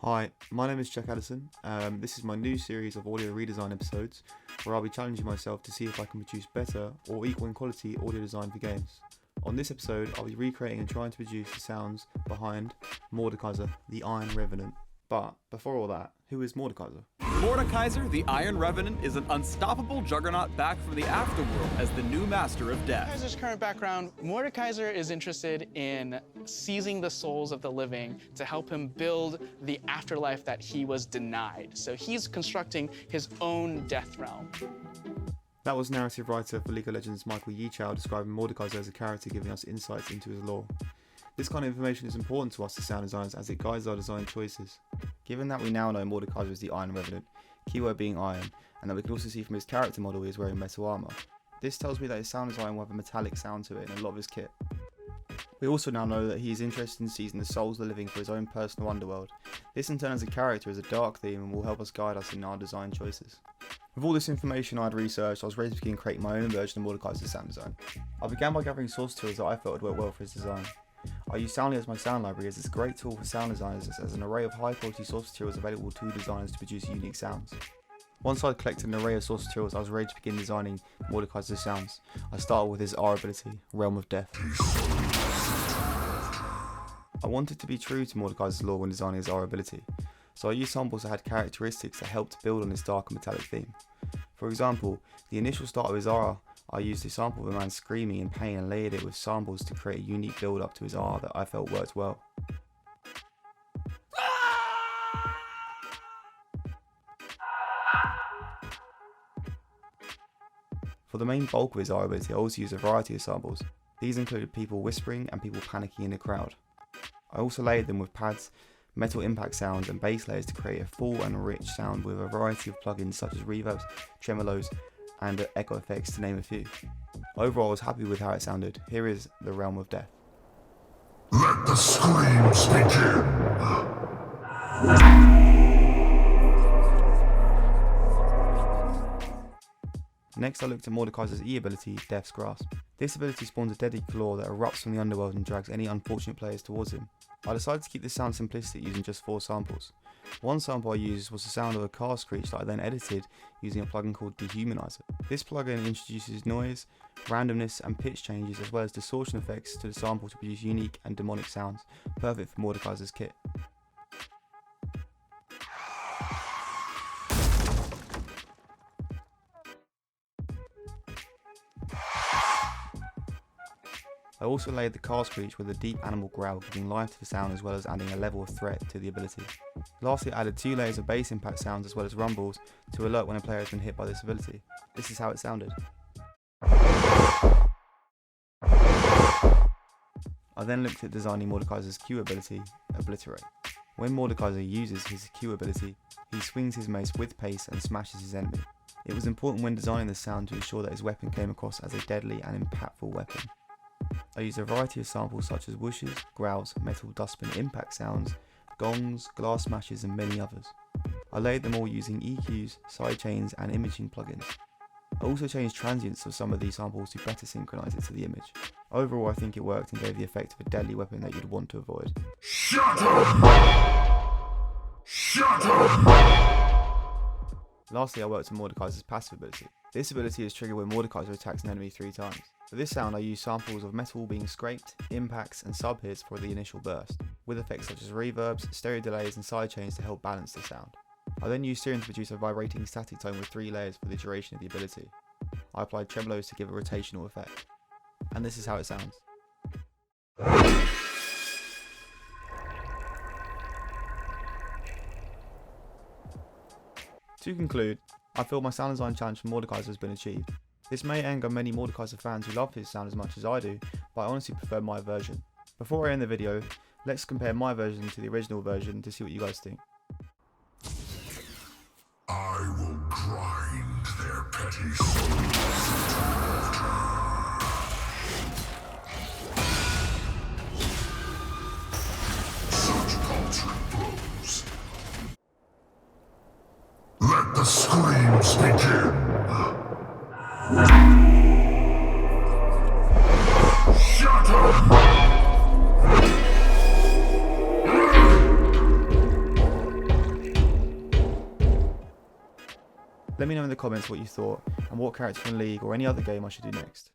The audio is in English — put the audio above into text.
Hi, my name is Jack Addison. This is my new series of audio redesign episodes where I'll be challenging myself to see if I can produce better or equal in quality audio design for games. On this episode, I'll be recreating and trying to produce the sounds behind Mordekasier, the Iron Revenant. But before all that, who is Mordekasier? Mordekasier, the Iron Revenant, is an unstoppable juggernaut back from the afterworld as the new master of death. Mordekasier's current background, Mordekasier is interested in seizing the souls of the living to help him build the afterlife that he was denied. So he's constructing his own death realm. That was narrative writer for League of Legends Michael Yeachow describing Mordekasier as a character, giving us insights into his lore. This kind of information is important to us as sound designers as it guides our design choices. Given that we now know Mordekasier is the Iron Revenant, keyword being iron, and that we can also see from his character model he is wearing metal armour, this tells me that his sound design will have a metallic sound to it in a lot of his kit. We also now know that he is interested in seizing the souls of the living for his own personal underworld. This in turn as a character is a dark theme and will help us guide us in our design choices. With all this information I had researched, I was ready to begin creating my own version of Mordekasier's sound design. I began by gathering source tools that I felt would work well for his design. I use Soundly as my sound library as it's a great tool for sound designers as an array of high quality source materials available to designers to produce unique sounds. Once I'd collected an array of source materials, I was ready to begin designing Mordekasier's sounds. I started with his R ability, Realm of Death. I wanted to be true to Mordekasier's lore when designing his R ability, so I used samples that had characteristics that helped build on his dark and metallic theme. For example, the initial start of his R, I used a sample of a man screaming in pain and layered it with samples to create a unique build up to his R that I felt worked well. For the main bulk of his R ability, I also used a variety of samples. These included people whispering and people panicking in the crowd. I also layered them with pads, metal impact sounds and bass layers to create a full and rich sound with a variety of plugins such as reverbs, tremolos and echo effects to name a few. Overall I was happy with how it sounded. Here is the Realm of Death. Let the screams begin! Next I looked at Mordekasier's E ability, Death's Grasp. This ability spawns a deadly claw that erupts from the underworld and drags any unfortunate players towards him. I decided to keep this sound simplistic using just 4 samples. One sample I used was the sound of a car screech that I then edited using a plugin called Dehumanizer. This plugin introduces noise, randomness and pitch changes as well as distortion effects to the sample to produce unique and demonic sounds, perfect for Mordekasier's kit. I also layered the car screech with a deep animal growl, giving life to the sound as well as adding a level of threat to the ability. Lastly, I added 2 layers of bass impact sounds as well as rumbles to alert when a player has been hit by this ability. This is how it sounded. I then looked at designing Mordekasier's Q ability, Obliterate. When Mordekasier uses his Q ability, he swings his mace with pace and smashes his enemy. It was important when designing this sound to ensure that his weapon came across as a deadly and impactful weapon. I used a variety of samples such as whooshes, growls, metal dustbin impact sounds, gongs, glass smashes and many others. I layered them all using EQs, sidechains and imaging plugins. I also changed transients of some of these samples to better synchronize it to the image. Overall I think it worked and gave the effect of a deadly weapon that you'd want to avoid. Shut up! Shut up! Lastly I worked on Mordekasier's passive ability. This ability is triggered when Mordekasier attacks an enemy 3 times. For this sound I used samples of metal being scraped, impacts and sub-hits for the initial burst, with effects such as reverbs, stereo delays and sidechains to help balance the sound. I then used steering to produce a vibrating static tone with 3 layers for the duration of the ability. I applied tremolos to give a rotational effect. And this is how it sounds. To conclude, I feel my sound design challenge for Mordekasier has been achieved. This may anger many Mordekasier fans who love his sound as much as I do, but I honestly prefer my version. Before I end the video, let's compare my version to the original version to see what you guys think. I will grind their petty souls. Such paltry blows. Let the screams begin. Shut up! Let me know in the comments what you thought and what character from League or any other game I should do next.